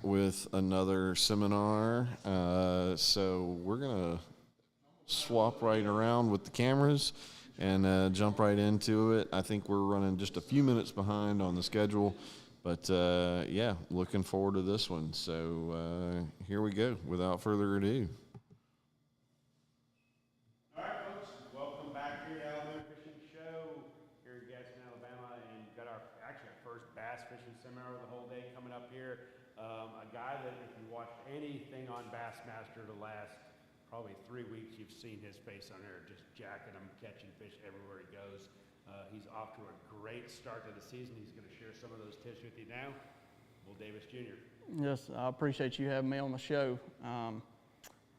With another seminar. So we're going to swap right around with the cameras and jump right into it. I think we're running just a few minutes behind on the schedule, but yeah, looking forward to this one. So here we go without further ado. All right, folks, welcome back here to Alabama Fishing Show here in Gadsden, Alabama, and got our first bass fishing seminar of the whole day coming up here. A guy that if you watched anything on Bassmaster the last probably 3 weeks, you've seen his face on there, just jacking them, catching fish everywhere he goes. He's off to a great start to the season. He's going to share some of those tips with you now. Will Davis Jr. Yes, I appreciate you having me on the show.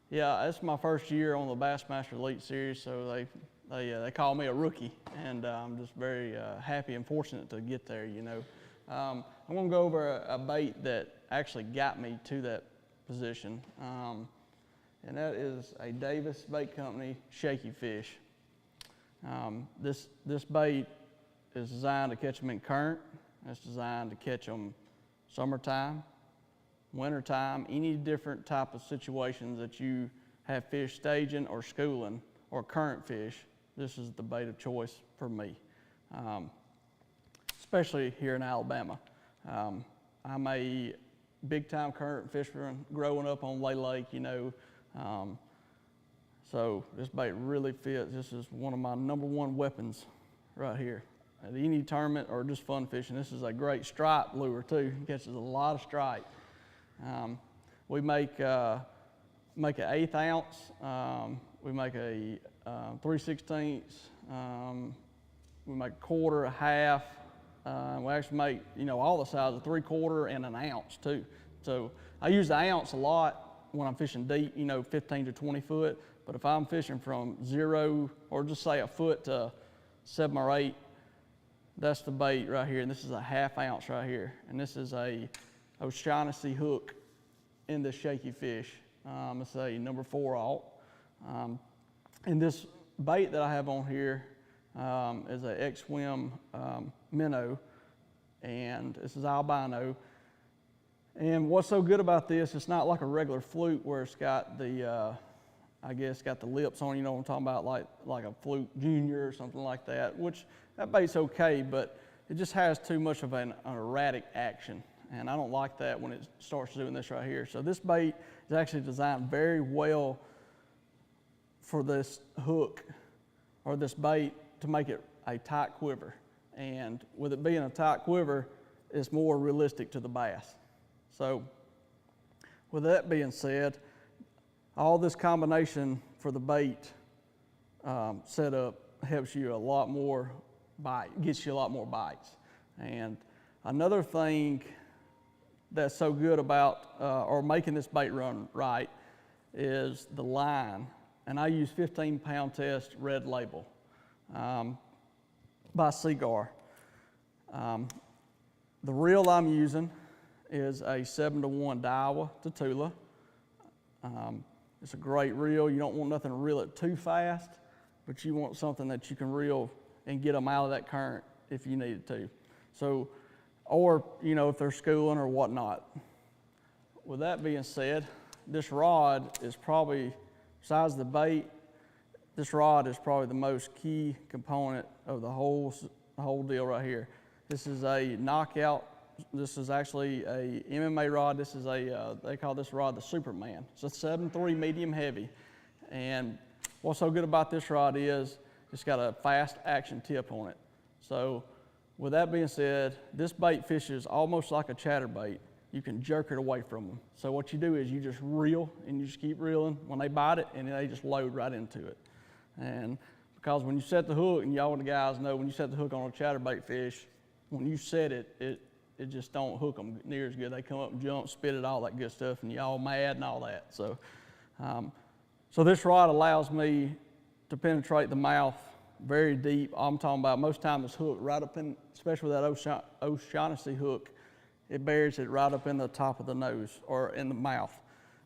Yeah, it's my first year on the Bassmaster Elite Series, so they call me a rookie, and I'm just very happy and fortunate to get there. I'm going to go over a bait that actually got me to that position, and that is a Davis Bait Company shaky fish. This bait is designed to catch them in current. It's designed to catch them summertime, wintertime, any different type of situations that you have fish staging or schooling or current fish. This is the bait of choice for me, especially here in Alabama. I'm a big-time current fisherman growing up on Lay Lake, so this bait really fits. This is one of my #1 weapons right here. At any tournament or just fun fishing, this is a great stripe lure too. It catches a lot of stripe. We make an 1/8 ounce. We make a 3/16. We make a quarter, a half. We actually make all the sizes, 3/4 and an ounce too. So I use the ounce a lot when I'm fishing deep, 15 to 20 foot. But if I'm fishing from 0 or just say a foot to 7 or 8, that's the bait right here. And this is a 1/2 ounce right here. And this is a O'Shaughnessy hook in this shaky fish. It's a number 4/0. And this bait that I have on here is a X-Swim minnow, and this is albino. And what's so good about this, it's not like a regular fluke where it's got the, got the lips on, you know what I'm talking about, like a fluke junior or something like that, which that bait's okay, but it just has too much of an erratic action. And I don't like that when it starts doing this right here. So this bait is actually designed very well for this hook or this bait to make it a tight quiver. And with it being a tight quiver, it's more realistic to the bass. So with that being said, all this combination for the bait setup helps you a lot more gets you a lot more bites. And another thing that's so good about or making this bait run right is the line. And I use 15-pound test red label by Seagar. The reel I'm using is a 7-to-1 Daiwa to Tula. It's a great reel. You don't want nothing to reel it too fast, but you want something that you can reel and get them out of that current if you needed to. So, or if they're schooling or whatnot. With that being said, this rod is probably, besides the bait, this rod is probably the most key component of the whole deal right here. This is a knockout. This is actually a MMA rod. This is they call this rod the Superman. It's a 7.3 medium heavy. And what's so good about this rod is it's got a fast action tip on it. So with that being said, this bait fishes almost like a chatterbait. You can jerk it away from them. So what you do is you just reel and you just keep reeling when they bite it, and they just load right into it. And because when you set the hook, and y'all the guys know, when you set the hook on a chatterbait fish, when you set it, it just don't hook them near as good. They come up and jump, spit it, all that good stuff, and y'all mad and all that. So, so this rod allows me to penetrate the mouth very deep. I'm talking about most times it's hooked right up in, especially with that O'Shaughnessy hook, it buries it right up in the top of the nose or in the mouth.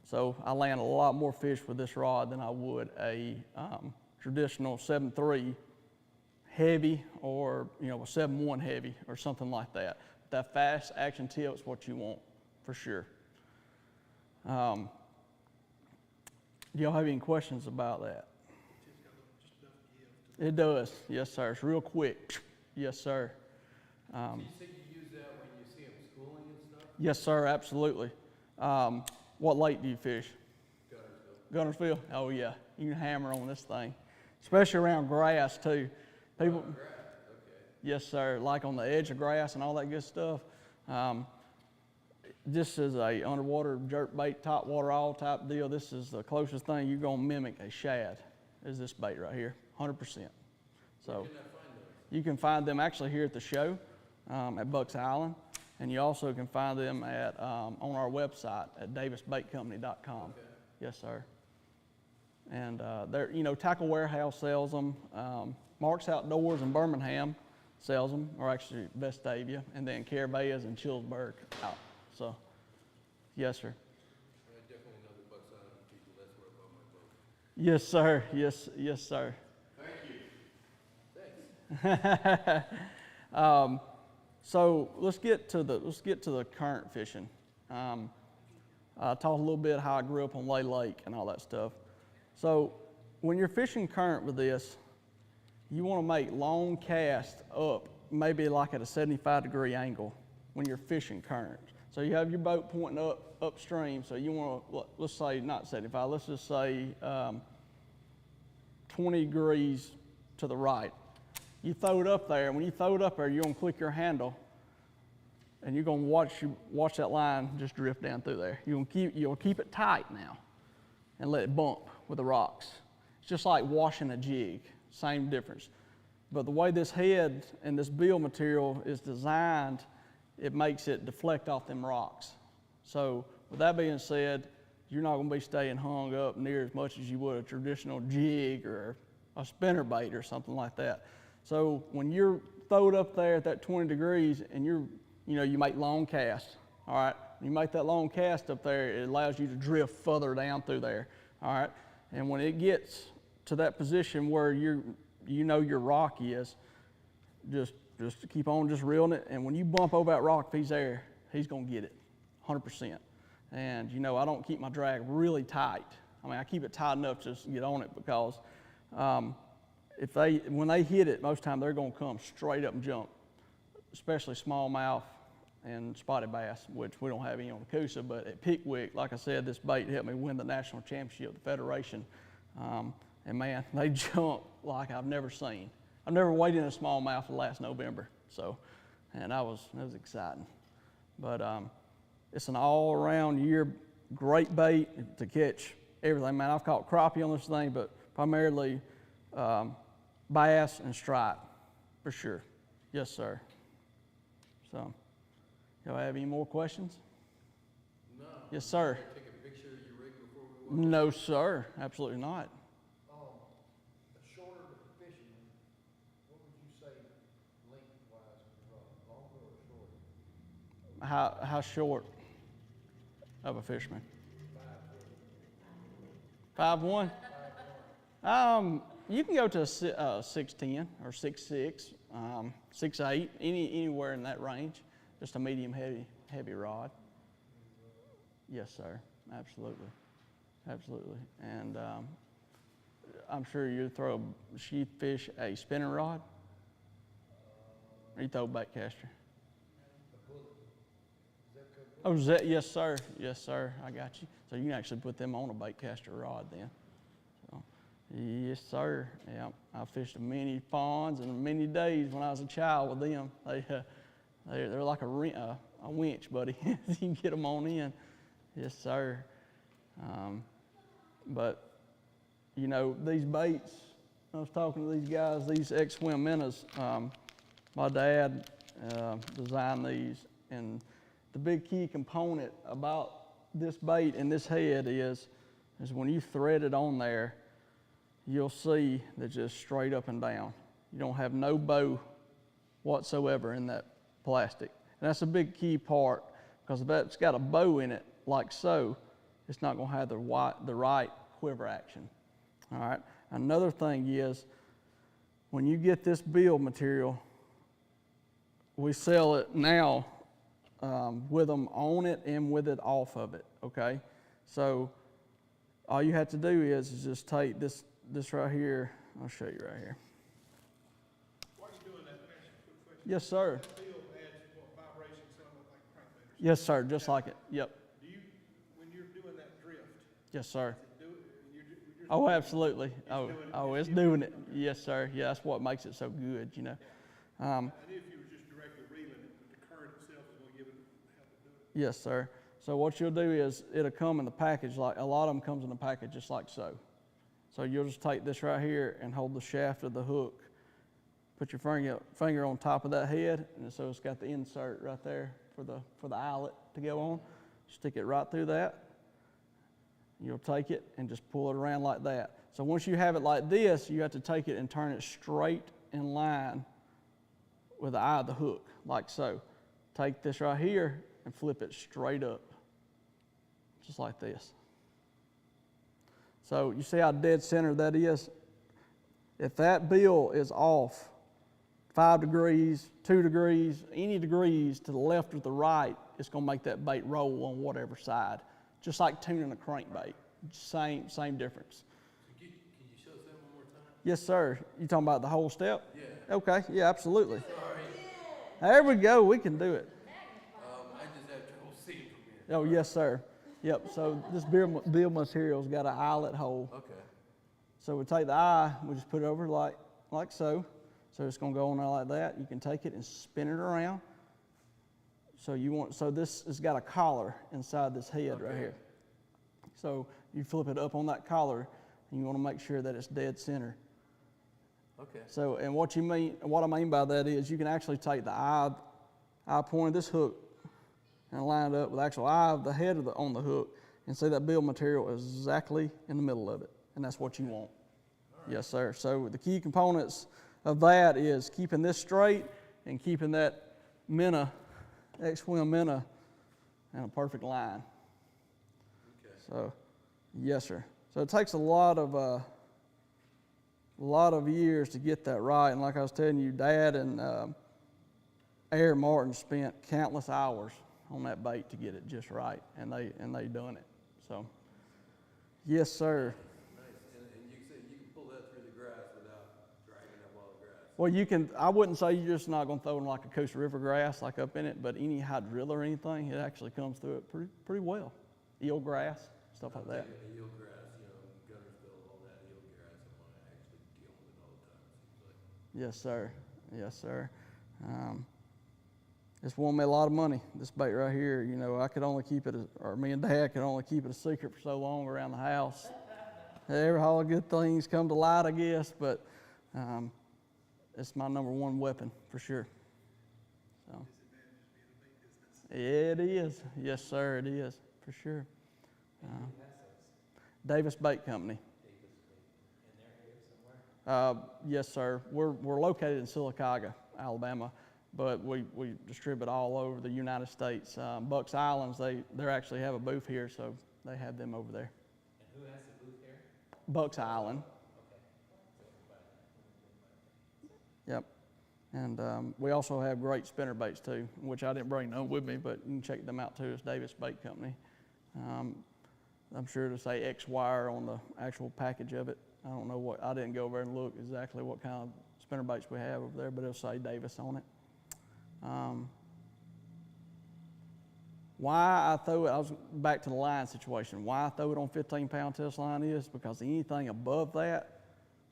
So I land a lot more fish with this rod than I would a traditional 7.3 heavy or a 7.1 heavy or something like that. That fast action tip is what you want for sure. Do y'all have any questions about that? It does, yes, sir. It's real quick, yes, sir. You said you use that when you see them schooling and stuff? Yes, sir, absolutely. What lake do you fish? Gunnersville. Oh yeah, you can hammer on this thing, especially around grass too. People. Grass, okay. Yes, sir. Like on the edge of grass and all that good stuff. This is a underwater jerk bait, top water all type deal. This is the closest thing you're gonna mimic a shad. Is this bait right here, 100%. So Where can I find those? you can find them actually here at the show at Bucks Island, and you also can find them at on our website at davisbaitcompany.com. Okay. Yes, sir. And they're, you know, Tackle Warehouse sells them. Mark's Outdoors in Birmingham sells them, or actually Vestavia, and then Carabayas and Chillsburg out. So, yes, sir. I definitely know the Bucks Island people. That's where I bought my boat. Yes, sir. Yes, sir. Thanks. So let's get to the current fishing. I talked a little bit how I grew up on Lay Lake and all that stuff. So when you're fishing current with this, you want to make long casts up, maybe like at a 75-degree angle when you're fishing current. So you have your boat pointing upstream. So you want to, let's say not 75. Let's just say 20 degrees to the right. You throw it up there, and when you throw it up there, you're gonna click your handle, and you're gonna watch that line just drift down through there. You'll keep it tight now, and let it bump with the rocks. It's just like washing a jig, same difference. But the way this head and this bill material is designed, it makes it deflect off them rocks. So with that being said, you're not gonna be staying hung up near as much as you would a traditional jig or a spinner bait or something like that. So when you're throwed up there at that 20 degrees and you make long casts, all right? You make that long cast up there, it allows you to drift further down through there, all right? And when it gets to that position where you know your rock is, just keep on just reeling it. And when you bump over that rock, if he's there, he's gonna get it, 100%. And you know, I don't keep my drag really tight. I mean, I keep it tight enough to just get on it because when they hit it, most of the time they're gonna come straight up and jump, especially smallmouth and spotted bass, which we don't have any on the Coosa, but at Pickwick, like I said, this bait helped me win the national championship, the Federation. And man, they jump like I've never seen. I've never weighed in a smallmouth the last November, so, and that was exciting. But it's an all-around year great bait to catch everything. Man, I've caught crappie on this thing, but primarily bass and stripe, for sure. Yes, sir. So, y'all have any more questions? No. Yes, sir. Can I take a picture of your rig before we walk? No, sir. Absolutely not. A shorter fisherman, what would you say lengthwise of the rod, longer or shorter? How short of a fisherman? 5'1"? You can go to a 6'10" or 6'6", 6'8", anywhere in that range. Just a medium heavy rod. Yes, sir. Absolutely. And I'm sure you throw a sheath fish a spinning rod, or you throw a bait caster. Oh, yes, sir. Yes, sir. I got you. So you can actually put them on a bait caster rod then. So, yes, sir. Yeah, I fished many ponds and many days when I was a child with them. They're like a winch, buddy. You can get them on in. Yes, sir. But you know, these baits, I was talking to these guys, these ex-swim minnows. My dad designed these, and the big key component about this bait and this head is when you thread it on there, you'll see that just straight up and down. You don't have no bow whatsoever in that plastic. And that's a big key part, because if it's got a bow in it, like so, it's not gonna have the right quiver action. All right. Another thing is, when you get this build material, we sell it now with them on it and with it off of it. Okay. So all you have to do is just take this right here. I'll show you right here. While you're doing that, let me ask you a quick question. Yes, sir. That bill adds what, vibration, sound like crankbaiters? Yes, sir. Just like it. Yep. Do you, when you're doing that drift, Yes, sir. do it, you're just Oh, absolutely. doing it. It's doing it. Yes, sir. Yeah, that's what makes it so good, you know. I knew if you were just directly reeling it, but the current itself is going to give it, help it do it. Yes, sir. So what you'll do is it'll come in the package, like a lot of them comes in the package just like so. So you'll just take this right here and hold the shaft of the hook. Put your finger on top of that head, and so it's got the insert right there for the eyelet to go on. Stick it right through that. You'll take it and just pull it around like that. So once you have it like this, you have to take it and turn it straight in line with the eye of the hook, like so. Take this right here and flip it straight up, just like this. So you see how dead center that is? If that bill is off 5 degrees, 2 degrees, any degrees to the left or the right, it's going to make that bait roll on whatever side. Just like tuning a crankbait. Same difference. Can you show us that one more time? Yes, sir. You talking about the whole step? Yeah. Okay, yeah, absolutely. Sorry. There we go, we can do it. I just have trouble seeing from here. Oh, yes, sir. Yep, so this bill material's got an eyelet hole. Okay. So we take the eye, we just put it over like so. So it's gonna go on there like that. You can take it and spin it around. So this has got a collar inside this head right here. So you flip it up on that collar, and you want to make sure that it's dead center. Okay. So, and what I mean by that is you can actually take the eye point of this hook and line it up with the actual eye of the head on the hook, and see that bill material is exactly in the middle of it, and that's what you want. Right. Yes, sir. So the key components of that is keeping this straight and keeping that minnow, X-Swim minnow, in a perfect line. Okay. So, yes, sir. So it takes a lot of years to get that right, and like I was telling you, Dad and Air Martin spent countless hours on that bait to get it just right, and they done it. So, yes, sir. Nice. And you said you can pull that through the grass without dragging that wild grass. Well, you can. I wouldn't say you're just not going to throw in like a Coast River grass like up in it, but any hydrilla or anything, it actually comes through it pretty well. Eel grass, stuff like that. Eel grass, Gunnersville, all that eel grass, I'm actually dealing with it all the time, it seems like. Yes, sir. Yes, sir. It's won me a lot of money, this bait right here. You know, I could only keep it, or me and Dad could only keep it a secret for so long around the house. All good things come to light, I guess, but it's my number one weapon for sure. So. It is. Yes, sir, it is, for sure. Davis Bait Company. Yes, sir. We're located in Sylacauga, Alabama, but we distribute all over the United States. Bucks Islands, they actually have a booth here, so they have them over there. And who has the booth here? Bucks Island. Yep. And we also have great spinner baits too, which I didn't bring none with me, but you can check them out too. It's Davis Bait Company. I'm sure it'll say X-Wire on the actual package of it. I don't know I didn't go over and look exactly what kind of spinner baits we have over there, but it'll say Davis on it. Why I throw it, I was back to the line situation. Why I throw it on 15-pound test line is because anything above that,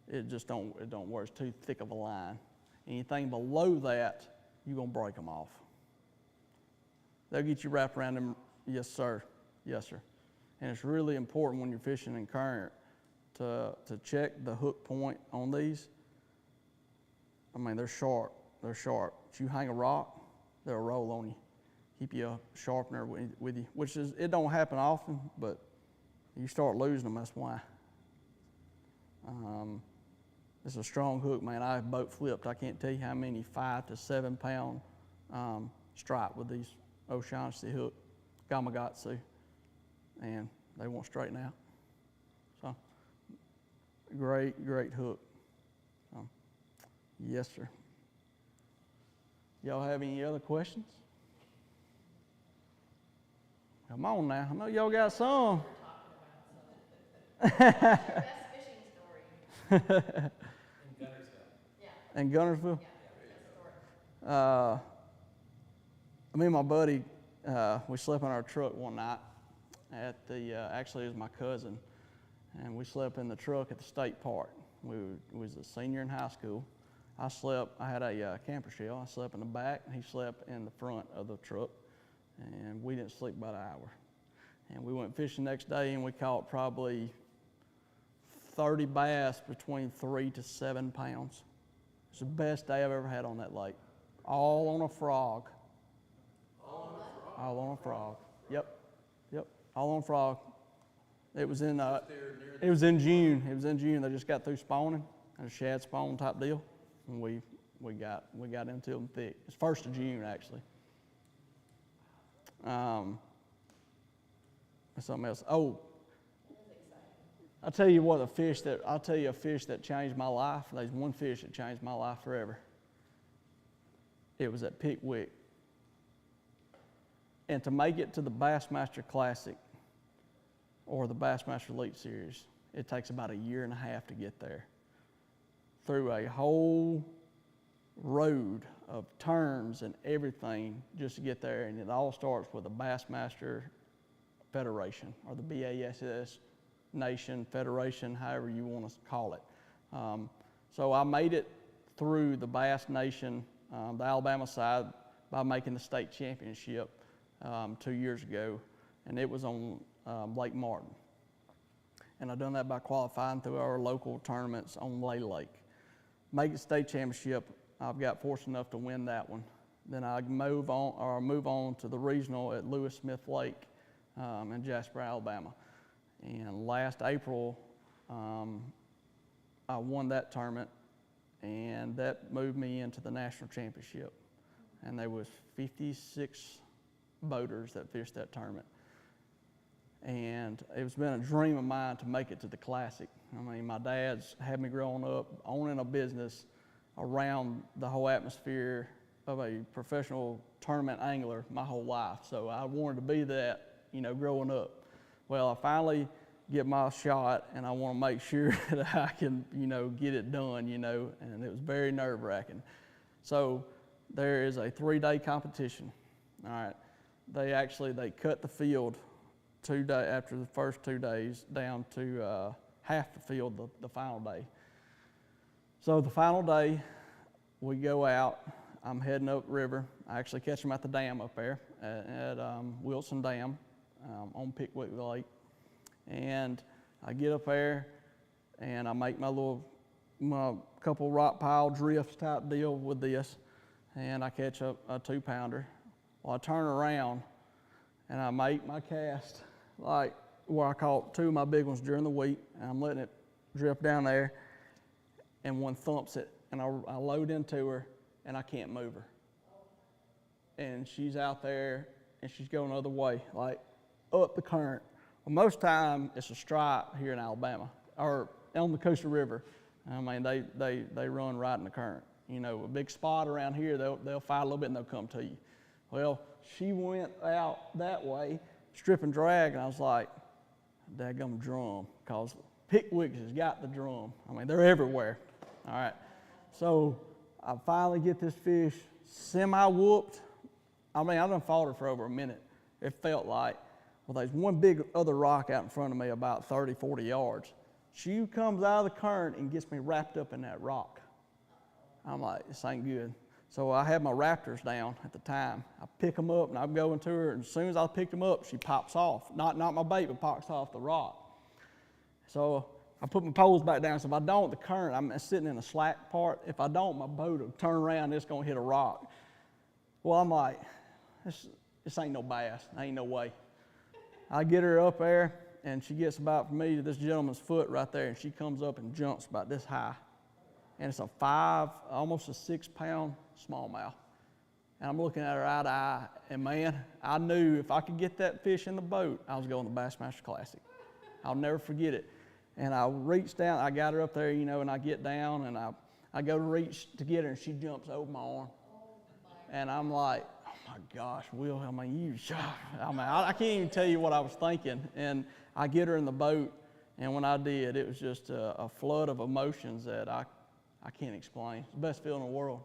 it don't work. It's too thick of a line. Anything below that, you're gonna break them off. They'll get you wrapped around them. Yes, sir. Yes, sir. And it's really important when you're fishing in current to check the hook point on these. I mean, they're sharp. They're sharp. If you hang a rock, they'll roll on you. Keep you a sharpener with you, which is, it don't happen often, but you start losing them, that's why. It's a strong hook, man. I've boat flipped. I can't tell you how many 5 to 7 pound stripe with these O'Shaughnessy hook, Gamakatsu, and they won't straighten out. So, great hook. Yes, sir. Y'all have any other questions? Come on now. I know y'all got some. Best fishing story. In Gunnersville. Yeah, in Gunnersville. yeah, best story. Me and my buddy, we slept in our truck one night at the, actually it was my cousin, and we slept in the truck at the state park. We was a senior in high school. I had a camper shell. I slept in the back, and he slept in the front of the truck, and we didn't sleep about an hour. And we went fishing the next day, and we caught probably 30 bass between 3 to 7 pounds. It's the best day I've ever had on that lake. All on a frog. All on a frog. Yep. All on a frog. It was in June. It was in June. They just got through spawning. A shad spawn type deal. And we got into them thick. It's 1st of June actually. Something else. Oh, I'll tell you a fish that changed my life. There's one fish that changed my life forever. It was at Pickwick. And to make it to the Bassmaster Classic or the Bassmaster Elite Series, it takes about 1.5 years to get there. Through a whole road of turns and everything just to get there. And it all starts with the Bassmaster Federation, or the BASS Nation Federation, however you want to call it. So I made it through the Bass Nation, the Alabama side, by making the state championship 2 years ago, and it was on Lake Martin. And I've done that by qualifying through our local tournaments on Lay Lake. Make the state championship, I've got fortunate enough to win that one. Then I move on to the regional at Lewis Smith Lake in Jasper, Alabama. And last April, I won that tournament, and that moved me into the national championship. And there was 56 boaters that fished that tournament. And it's been a dream of mine to make it to the Classic. I mean, my dad's had me growing up owning a business around the whole atmosphere of a professional tournament angler my whole life. So I wanted to be that, growing up. Well, I finally get my shot, and I want to make sure that I can, get it done, and it was very nerve-wracking. So there is a 3-day competition. All right. They cut the field after the first 2 days down to half the field the final day. So the final day, we go out. I'm heading up river. I actually catch them at the dam up there at Wilson Dam on Pickwick Lake. And I get up there, and I make my couple rock pile drifts type deal with this, and I catch a 2-pounder. Well, I turn around, and I make my cast like where I caught 2 of my big ones during the week, and I'm letting it drift down there, and one thumps it, and I load into her, and I can't move her. And she's out there, and she's going the other way, like up the current. Well, most time it's a stripe here in Alabama, or on the Coastal River. I mean, they run right in the current. A big spot around here, they'll fight a little bit and they'll come to you. Well, she went out that way, strip and drag, and I was like, daggum drum, because Pickwick has got the drum. I mean, they're everywhere. All right. So I finally get this fish semi-whooped. I mean, I done fought her for over a minute, it felt like. Well, there's one big other rock out in front of me about 30, 40 yards. She comes out of the current and gets me wrapped up in that rock. I'm like, this ain't good. So I had my Raptors down at the time. I pick them up, and I'm going to her, and as soon as I picked them up, she pops off. Not my bait, but pops off the rock. So I put my poles back down. So if I don't, the current, I'm sitting in a slack part. If I don't, my boat will turn around and it's going to hit a rock. Well, I'm like, this ain't no bass. Ain't no way. I get her up there, and she gets about from me to this gentleman's foot right there, and she comes up and jumps about this high. And it's almost a 6-pound smallmouth. And I'm looking at her eye to eye, and man, I knew if I could get that fish in the boat, I was going to the Bassmaster Classic. I'll never forget it. And I reached down, I got her up there, and I get down, and I go to reach to get her, and she jumps over my arm. And I'm like, oh my gosh, Will, I can't even tell you what I was thinking. And I get her in the boat, And when I did, it was just a flood of emotions that I can't explain. It's the best feeling in the world.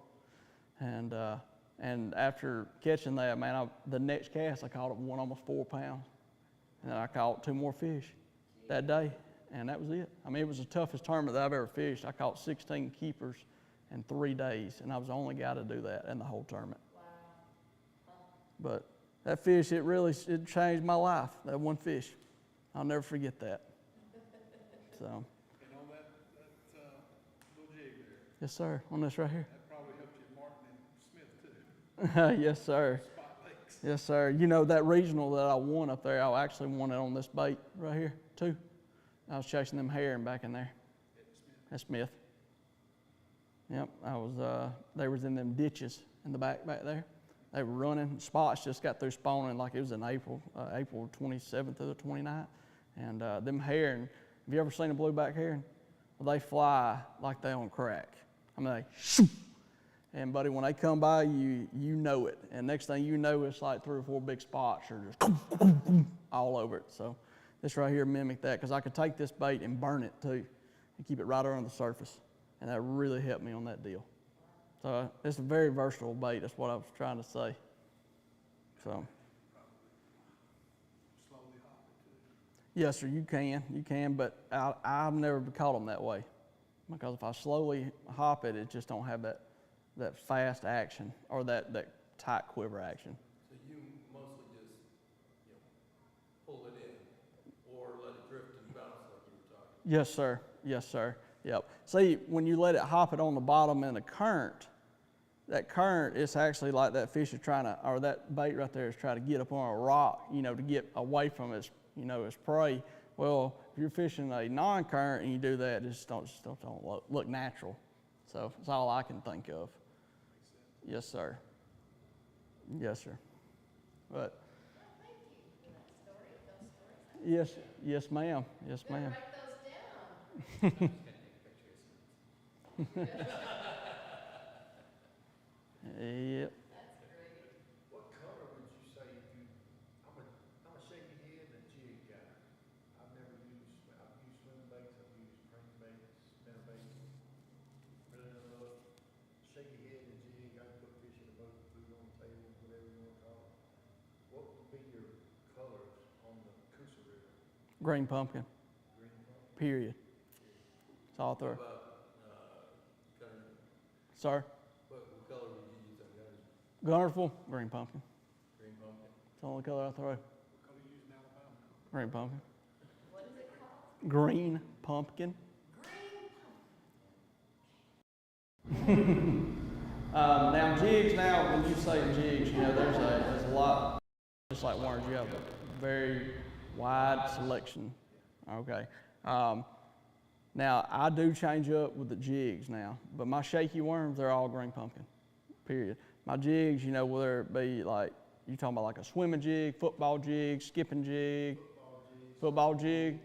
And after catching that, man, the next cast I caught one almost 4 pounds. And then I caught 2 more fish that day, and that was it. I mean, it was the toughest tournament that I've ever fished. I caught 16 keepers in 3 days, and I was the only guy to do that in the whole tournament. Wow. But that fish, it changed my life, that one fish. I'll never forget that. So, And on that little jig there, yes, sir, on this right here. that probably helped you Martin and Smith too. Yes, sir. Spot lakes. Yes, sir. You know, that regional that I won up there, I actually won it on this bait right here, too. I was chasing them herring back in there. At Smith. Yep, they was in them ditches in the back there. They were running. Spots just got through spawning like it was in April 27th to the 29th. And them herring, have you ever seen a blueback herring? Well, they fly like they on crack. I mean, they shoo. And buddy, when they come by you, you know it. And next thing you know, it's like 3 or 4 big spots are just all over it. So this right here mimicked that, because I could take this bait and burn it too and keep it right under the surface. And that really helped me on that deal. So it's a very versatile bait. That's what I was trying to say. So. Slowly hop it too. Yes, sir, you can, but I've never caught them that way. Because if I slowly hop it, it just don't have that fast action or that tight quiver action. So you mostly just, pull it in or let it drift and bounce like you were talking. Yes, sir. Yes, sir. Yep. See, when you let it hop it on the bottom in the current, that current is actually like that fish is trying to, or that bait right there is trying to get up on a rock, to get away from its, its prey. Well, if you're fishing a non-current and you do that, it just don't look natural. So that's all I can think of. Yes, sir. Yes, sir. But Well, thank you for that story, those stories. yes, ma'am. Yes, Better ma'am. write those down. Yep. That's great. What color would you say I'm a shaky head and a jig guy. I've used swimming baits, I've used crankbaits, spinner baits. Really don't know. Shaky head and jig, I can put fish in a boat, food on the table, whatever you want to call it. What would be your colors on the Coosa River? Green pumpkin. Green color? Period. It's all through. What about Gunner? Sir, What color would you use on Gunner's? Gunnersville, green pumpkin. Green pumpkin? It's the only color I throw. What color you use in Alabama? Green pumpkin. What is it called? Green pumpkin. Green Now jigs. Now, when you say jigs, there's a lot. Just like worms, you have a very wide selection. Okay. Now I do change up with the jigs now, but my shaky worms, they're all green pumpkin. Period. My jigs, whether it be like you talking about like a swimming jig, football jig, skipping jig, football jig,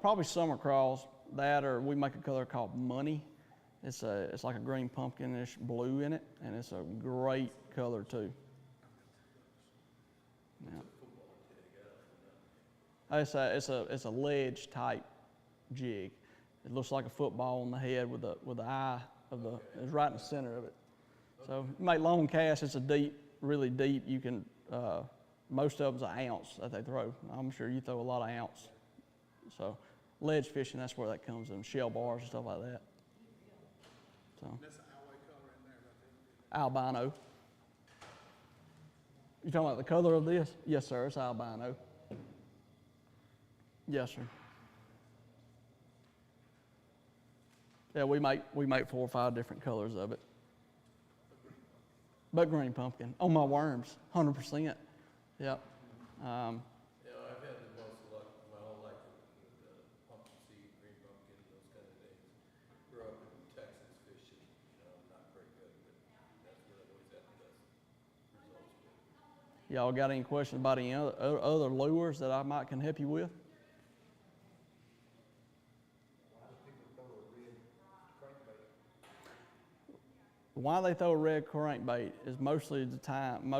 probably summer crawls. That, or we make a color called money. It's like a green pumpkinish blue in it, and it's a great color too. Yeah. It's a ledge type jig. It looks like a football on the head with the eye it's right in the center of it. So you make long casts. It's really deep. You can most of them's an ounce that they throw. I'm sure you throw a lot of ounce. So ledge fishing, that's where that comes in. Shell bars and stuff like that. So That's an alloy color in there right there. albino. You talking about the color of this? Yes, sir. It's albino. Yes, sir. Yeah, we make 4 or 5 different colors of it. But green pumpkin on my worms, 100%. Yep. I've had the most luck my whole life with pumpkin seed, green pumpkin, those kind of things. Grew up in Texas fishing, not very good, but that's where I always had the best results with. Y'all got any questions about any other lures that I can help you with? Why they throw a red crankbait is most time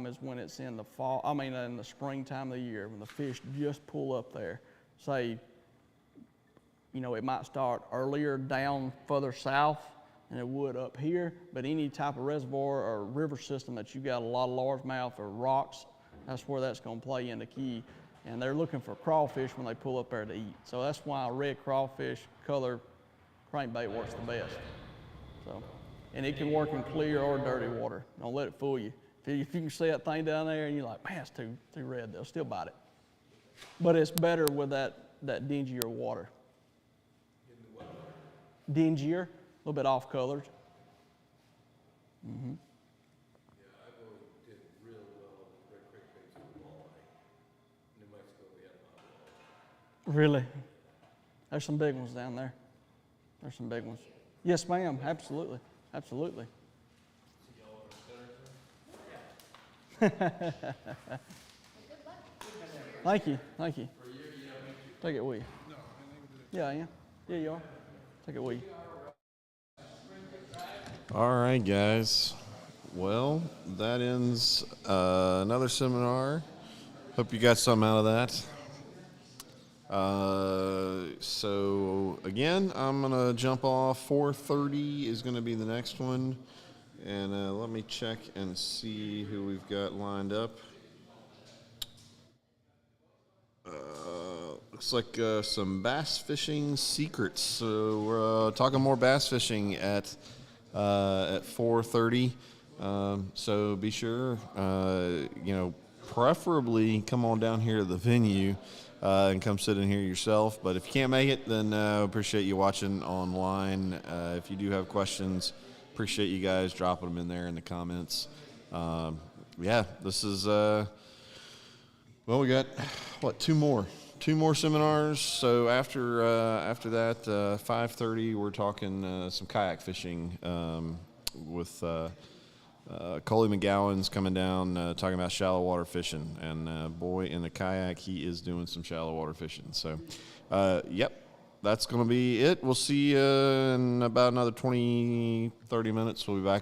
is when it's in the fall, in the springtime of the year, when the fish just pull up there. Say it might start earlier down further south than it would up here, but any type of reservoir or river system that you got a lot of largemouth or rocks, that's where that's going to play into key. And they're looking for crawfish when they pull up there to eat. So that's why red crawfish color crankbait works the best. So, and it can work in clear or dirty water. Don't let it fool you. If you can see that thing down there and you're like, man, it's too red, they'll still bite it. But it's better with that dingier water. Dingier, a little bit off colored. Mm-hmm. Yeah, I've always did real well with red crankbaits with walleye. New Mexico, we had a lot of walleye. Really? There's some big ones down there. There's some big ones. Yes, ma'am. Absolutely. Absolutely. Thank you. Thank you. Take it with you. Yeah, I am. Yeah, you are. Take it with you. All right, guys. Well, that ends another seminar. Hope you got something out of that. So again, I'm gonna jump off. 4:30 is gonna be the next one, and let me check and see who we've got lined up. Looks like some bass fishing secrets. So we're talking more bass fishing at 4:30. So be sure, preferably come on down here to the venue and come sit in here yourself. But if you can't make it, then appreciate you watching online. If you do have questions, appreciate you guys dropping them in there in the comments. This is we got two more seminars. So after that, 5:30, we're talking some kayak fishing with Coley McGowan's coming down talking about shallow water fishing, and boy, in the kayak, he is doing some shallow water fishing. So, that's going to be it. We'll see you in about another 20, 30 minutes. We'll be back on.